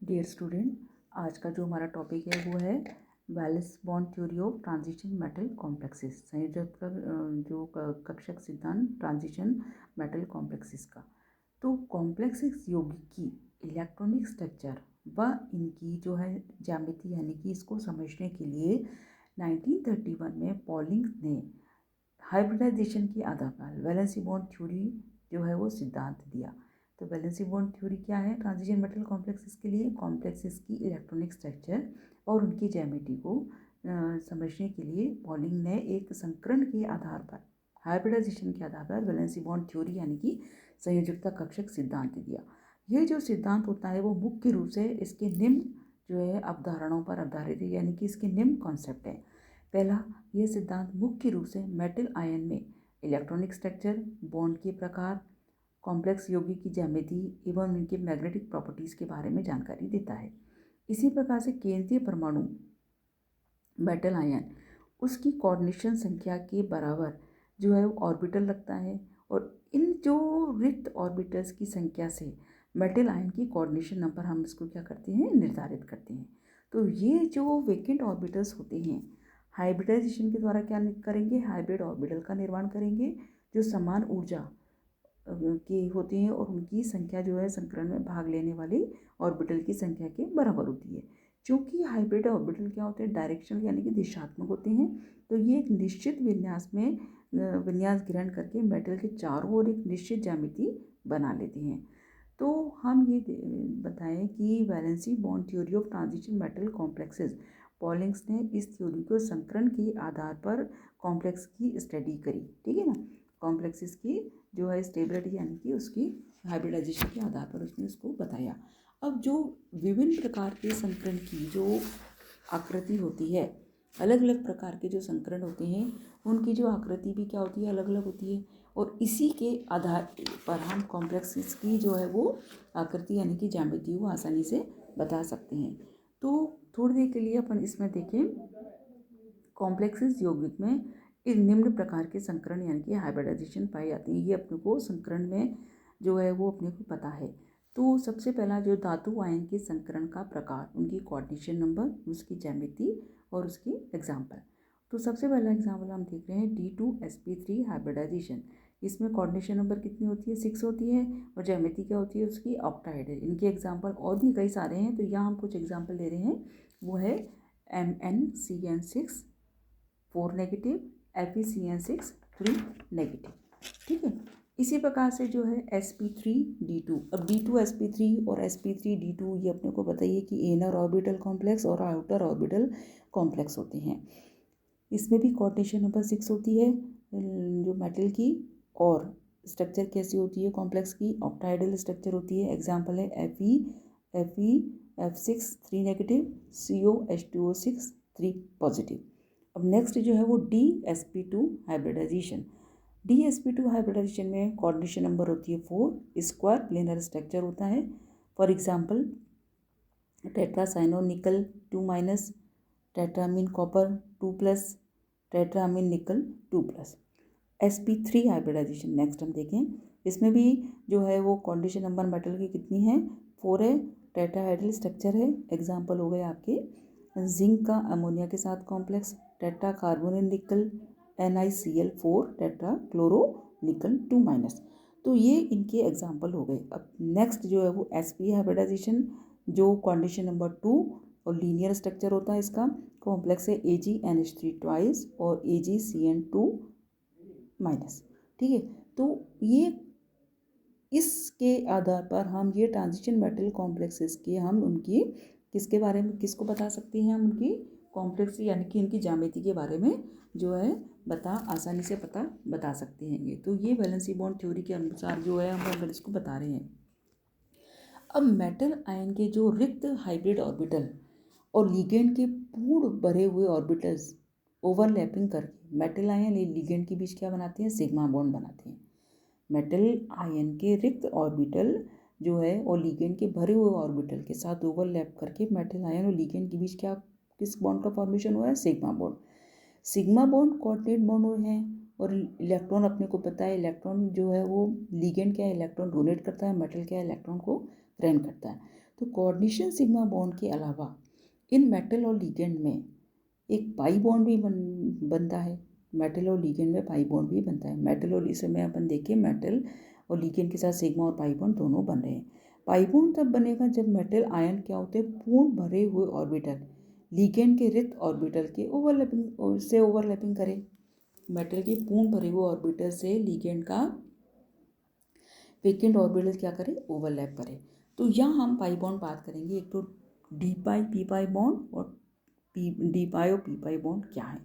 Dear student, आज का जो हमारा टॉपिक है वो है valence bond theory of transition metal complexes, संयोजक जो कक्षक सिद्धांत ट्रांजिशन मेटल कॉम्प्लेक्सेस का। तो कॉम्प्लेक्सेस यौगिक की इलेक्ट्रॉनिक स्ट्रक्चर व इनकी जो है ज्यामिति यानी कि इसको समझने के लिए 1931 में पॉलिंग ने हाइब्रिडाइजेशन के आधार पर वैलेंसी बॉन्ड थ्योरी जो है वो सिद्धांत दिया। तो वैलेंसी बॉन्ड थ्योरी क्या है? ट्रांजिशन मेटल कॉम्प्लेक्सेस के लिए कॉम्प्लेक्सेस की इलेक्ट्रॉनिक स्ट्रक्चर और उनकी ज्यामिति को समझने के लिए पॉलिंग ने एक संकरण के आधार पर, हाइब्रिडाइजेशन के आधार पर वैलेंसी बॉन्ड थ्योरी यानी कि संयोजकता कक्षक सिद्धांत दिया। ये जो सिद्धांत होता है वो मुख्य रूप से इसके निम्न जो है अवधारणाओं पर आधारित है, यानी कि इसके निम्न कॉन्सेप्ट है। पहला, यह सिद्धांत मुख्य रूप से मेटल आयन में इलेक्ट्रॉनिक स्ट्रक्चर, बॉन्ड के प्रकार, कॉम्प्लेक्स यौगिक की ज्यामिति एवं उनके मैग्नेटिक प्रॉपर्टीज़ के बारे में जानकारी देता है। इसी प्रकार से केंद्रीय परमाणु मेटल आयन उसकी कोऑर्डिनेशन संख्या के बराबर जो है ऑर्बिटल रखता है, और इन जो रिक्त ऑर्बिटल्स की संख्या से मेटल आयन की कोऑर्डिनेशन नंबर हम इसको क्या करते हैं, निर्धारित करते हैं। तो ये जो वेकेंट ऑर्बिटल्स होते हैं, हाइब्रिडाइजेशन के द्वारा क्या करेंगे, हाइब्रिड ऑर्बिटल का निर्माण करेंगे जो समान ऊर्जा की होती हैं और उनकी संख्या जो है संकरण में भाग लेने वाली ऑर्बिटल की संख्या के बराबर होती है। क्योंकि हाइब्रिड ऑर्बिटल क्या होते हैं, डायरेक्शनल यानी कि दिशात्मक होते हैं, तो ये एक निश्चित विन्यास में विन्यास ग्रहण करके मेटल के चारों ओर एक निश्चित ज्यामिति बना लेते हैं। तो हम ये बताएं कि valency bond theory of transition metal complexes, Pauling's ने इस थ्योरी को संकरण के आधार पर कॉम्प्लेक्स की स्टडी करी, ठीक है ना। कॉम्प्लेक्सेस की जो है स्टेबिलिटी यानी कि उसकी हाइब्रिडाइजेशन के आधार पर उसने उसको बताया। अब जो विभिन्न प्रकार के संकरण की जो आकृति होती है, अलग अलग प्रकार के जो संकरण होते हैं उनकी जो आकृति भी क्या होती है, अलग अलग होती है, और इसी के आधार पर हम कॉम्प्लेक्सेस की जो है वो आकृति यानी कि ज्यामिति को आसानी से बता सकते हैं। तो थोड़ी देर के लिए अपन इसमें देखें, कॉम्प्लेक्सेस यौगिक में इन निम्न प्रकार के संकरण यानी कि हाइब्रिडाइजेशन पाई जाती है। ये अपने को संकरण में जो है वो अपने को पता है। तो सबसे पहला जो धातु आयन के संकरण का प्रकार, उनकी कोऑर्डिनेशन नंबर, उसकी ज्यामिति और उसकी एग्जाम्पल। तो सबसे पहला एग्जाम्पल हम देख रहे हैं D2sp3 हाइब्रिडाइजेशन। इसमें कोऑर्डिनेशन नंबर कितनी होती है, 6 होती है, और ज्यामिति क्या होती है उसकी, ऑक्टाहेड्रल। इनके एग्जाम्पल और भी कई सारे हैं, तो यहाँ हम कुछ एग्जाम्पल ले रहे हैं। वो है MnCN6 4 नेगेटिव, FeCN6 3 नेगेटिव, ठीक है। इसी प्रकार से जो है sp3d2, अब D2sp3 और sp3d2 ये अपने को बताइए कि इनर ऑर्बिटल कॉम्प्लेक्स और आउटर ऑर्बिटल कॉम्प्लेक्स होते हैं। इसमें भी कोऑर्डिनेशन नंबर 6 होती है जो मेटल की, और स्ट्रक्चर कैसी होती है कॉम्प्लेक्स की, ऑक्टाहेड्रल स्ट्रक्चर होती है। एग्जाम्पल है Fe F6 3 negative, COH2O6 3 positive. अब नेक्स्ट जो है वो DsP2 हाइब्रिडाइजेशन। DsP2 हाइब्रिडाइजेशन में कोऑर्डिनेशन नंबर होती है 4, स्क्वायर प्लेनर स्ट्रक्चर होता है। फॉर एग्जांपल टेट्रासाइनो निकल 2-, टेट्रामीन कॉपर 2+, टेट्रामीन निकल 2+। sp3 हाइब्रिडाइजेशन नेक्स्ट हम देखें, इसमें भी जो है वो कोऑर्डिनेशन नंबर मेटल की कितनी है, 4 है, टेट्राहेड्रल स्ट्रक्चर है। एग्जाम्पल हो गए आपके जिंक का अमोनिया के साथ कॉम्प्लेक्स, टेट्रा कार्बोनिल निकल NiCl4, टेट्रा क्लोरो निकल 2-। तो ये इनके एग्जाम्पल हो गए। अब नेक्स्ट जो है वो sp हाइब्रिडाइजेशन, जो कोऑर्डिनेशन नंबर 2 और लीनियर स्ट्रक्चर होता है। इसका कॉम्प्लेक्स है AgNH3 ट्वाइस और AgCN2-, ठीक है। तो ये इसके आधार पर हम ये ट्रांजिशन मेटल कॉम्प्लेक्सेस के हम उनकी किसके बारे में किसको बता सकते हैं, हम उनकी कॉम्प्लेक्स यानी कि इनकी ज्यामिति के बारे में जो है आसानी से बता सकते हैं। ये तो ये वैलेंसी बॉन्ड थ्योरी के अनुसार जो है हम इसको बता रहे हैं। अब मेटल आयन के जो रिक्त हाइब्रिड ऑर्बिटल और लिगेंड के पूर्ण भरे हुए ऑर्बिटल्स ओवरलैपिंग करके मेटल आयन लिगेंड के बीच क्या बनाते हैं, सिग्मा बॉन्ड बनाते हैं। मेटल आयन के रिक्त ऑर्बिटल जो है और लिगेंड के भरे हुए ऑर्बिटल के साथ ओवरलैप करके मेटल आयन और लिगेंड के बीच क्या किस बॉन्ड का फॉर्मेशन हुआ है, sigma bond. Sigma bond coordinate bond है, और इलेक्ट्रॉन अपने को पता है, इलेक्ट्रॉन जो है वो लिगेंड क्या है, इलेक्ट्रॉन डोनेट करता है, मेटल क्या है, इलेक्ट्रॉन को ग्रहण करता है। तो कोऑर्डिनेशन सिग्मा बॉन्ड के अलावा इन मेटल और लिगेंड में एक पाई बॉन्ड भी बनता है। मेटल और लिगेंड में पाई बॉन्ड भी बनता है। मेटल और इस समय अपन देखें मेटल और लिगेंड के साथ सिग्मा और पाई बॉन्ड दोनों बन रहे हैं। पाई बॉन्ड तब बनेगा जब मेटल आयन क्या होते हैं, पूर्ण भरे हुए ऑर्बिटल लिगेंड के रिक्त ऑर्बिटल के ओवरलैपिंग करें। मेटल के पूर्ण भरे हुए ऑर्बिटल से लिगेंड का वेकेंट ऑर्बिटल क्या करे, ओवरलैप करे। तो यहाँ हम पाई बॉन्ड बात करेंगे। एक तो डी पाई पी पाई बॉन्ड और डी पाई और पी पाई बॉन्ड क्या है।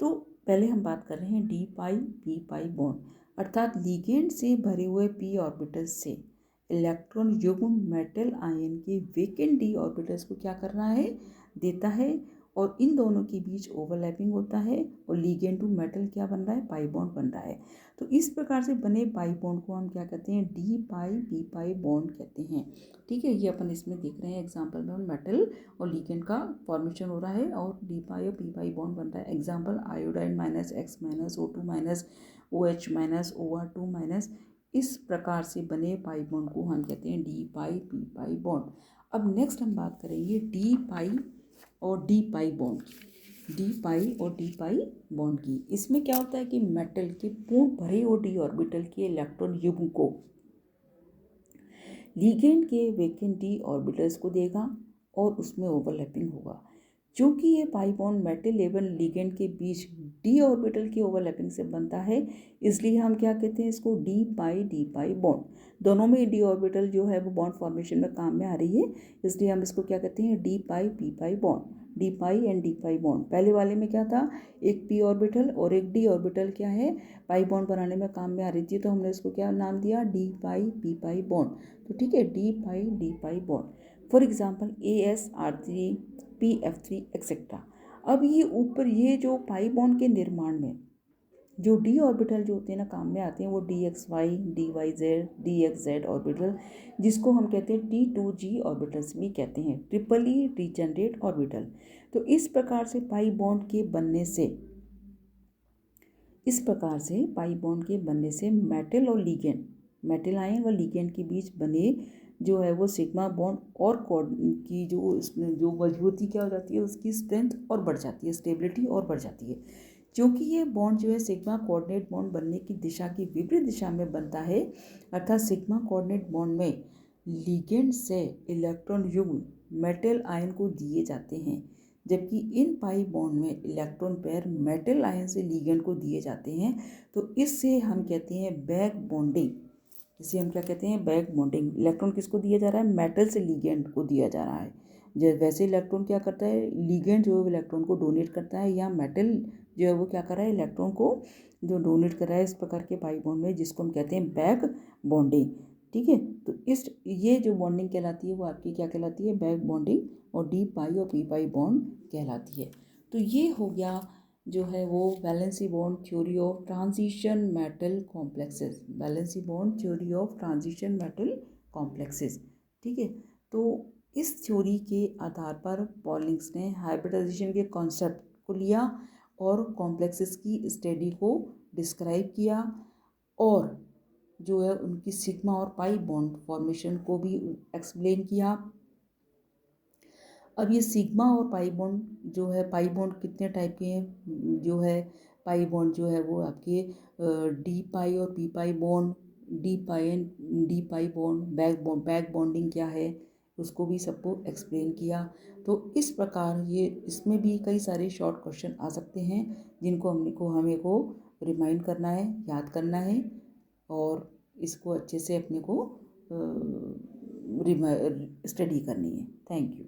तो पहले हम बात कर रहे हैं डी पाई पी पाई बॉन्ड, अर्थात लिगेंड से भरे हुए पी ऑर्बिटल से इलेक्ट्रॉन युग्म मेटल आयन के वेकेंट डी ऑर्बिटल्स को क्या करना है, देता है, और इन दोनों के बीच ओवरलैपिंग होता है और लिगेंड टू मेटल क्या बन रहा है, पाई बॉन्ड बन रहा है। तो इस प्रकार से बने पाई बॉन्ड को हम क्या कहते हैं, डी पाई पी पाई बॉन्ड कहते हैं। ठीक है, ये अपन इसमें देख रहे हैं एग्जाम्पल में मेटल और लिगेंड का फॉर्मेशन हो रहा है और डी पाई और पी पाई बॉन्ड बन रहा है। Example iodine minus x minus O2 minus OH minus OR2 minus, इस प्रकार से बने पाई बॉन्ड को हम कहते हैं डी पाई पी पाई बॉन्ड। अब नेक्स्ट हम बात करेंगे डी पाई और डी पाई बॉन्ड की, डी पाई और डी पाई बॉन्ड की। इसमें क्या होता है कि मेटल के पूर्ण भरे हुए डी ऑर्बिटल के इलेक्ट्रॉन युग्म को लिगेंड के वेकेंट डी ऑर्बिटल्स को देगा और उसमें ओवरलैपिंग होगा। क्योंकि ये पाई बॉन्ड मेटल एवं लिगेंड के बीच डी ऑर्बिटल की ओवरलैपिंग से बनता है, इसलिए हम क्या कहते हैं इसको, डी पाई बॉन्ड। दोनों में डी ऑर्बिटल जो है वो बॉन्ड फॉर्मेशन में काम में आ रही है, इसलिए हम इसको क्या कहते हैं, D pi P pi bond. D pi and D pi bond, पहले वाले में क्या था, एक पी ऑर्बिटल और एक डी ऑर्बिटल क्या है, पाई बॉन्ड बनाने में काम में आ रही थी, तो हमने इसको क्या नाम दिया, डी पाई पी पाई बॉन्ड। तो ठीक है, D pi bond. For example AsR3 PF3 etcetera. अब ये ऊपर ये जो पाई बॉन्ड के निर्माण में जो डी ऑर्बिटल जो होते हैं ना काम में आते हैं, वो DXY DYZ DXZ ऑर्बिटल, जिसको हम कहते हैं T2G ऑर्बिटल्स भी कहते हैं, ट्रिपल ई रीजनरेट ऑर्बिटल। तो इस प्रकार से पाई बॉन्ड के बनने से मेटल और लिगेंड, मेटल आयन व लिगेंड के बीच बने जो है वो सिग्मा बॉन्ड और की जो मजबूती क्या हो जाती है, उसकी स्ट्रेंथ और बढ़ जाती है, स्टेबिलिटी और बढ़ जाती है। क्योंकि ये बॉन्ड जो है सिग्मा कोऑर्डिनेट बॉन्ड बनने की दिशा की विपरीत दिशा में बनता है, अर्थात सिग्मा कोऑर्डिनेट बॉन्ड में लिगेंड से इलेक्ट्रॉन युग्म मेटल आयन को दिए जाते हैं, जबकि इन पाई बॉन्ड में इलेक्ट्रॉन पेयर मेटल आयन से लिगेंड को दिए जाते हैं। तो इससे हम कहते हैं बैक बॉन्डिंग। इसे हम क्या कहते हैं, बैक बॉन्डिंग। इलेक्ट्रॉन किसको दिया जा रहा है, मेटल से लिगेंड को दिया जा रहा है। जैसे वैसे इलेक्ट्रॉन क्या करता है, लिगेंड जो है इलेक्ट्रॉन को डोनेट करता है, या मेटल जो है वो क्या कर रहा है, इलेक्ट्रॉन को जो डोनेट कर रहा है इस प्रकार के पाई बॉन्ड में, जिसको हम कहते हैं बैक बॉन्डिंग। ठीक है, तो ये जो बॉन्डिंग कहलाती है वो आपकी क्या कहलाती है, बैक बॉन्डिंग, और डी पाई और पी पाई बॉन्ड कहलाती है। तो ये हो गया जो है वो valency bond theory of transition metal complexes, valency bond theory of transition metal complexes. ठीक है, तो इस थ्योरी के आधार पर पॉलिंग्स ने हाइब्रिडाइजेशन के कॉन्सेप्ट को लिया और कॉम्प्लेक्सेस की स्टडी को डिस्क्राइब किया, और जो है उनकी सिग्मा और पाई बॉन्ड फॉर्मेशन को भी एक्सप्लेन किया। अब ये सिग्मा और पाई बॉन्ड जो है, पाई बॉन्ड कितने टाइप के हैं, जो है पाई बॉन्ड जो है वो आपके डी पाई और P pi bond, D pi and D pi bond, back bonding क्या है उसको भी सबको एक्सप्लेन किया। तो इस प्रकार ये इसमें भी कई सारे शॉर्ट क्वेश्चन आ सकते हैं, जिनको हमें को रिमाइंड करना है, याद करना है, और इसको अच्छे से अपने को स्टडी करनी है। Thank you.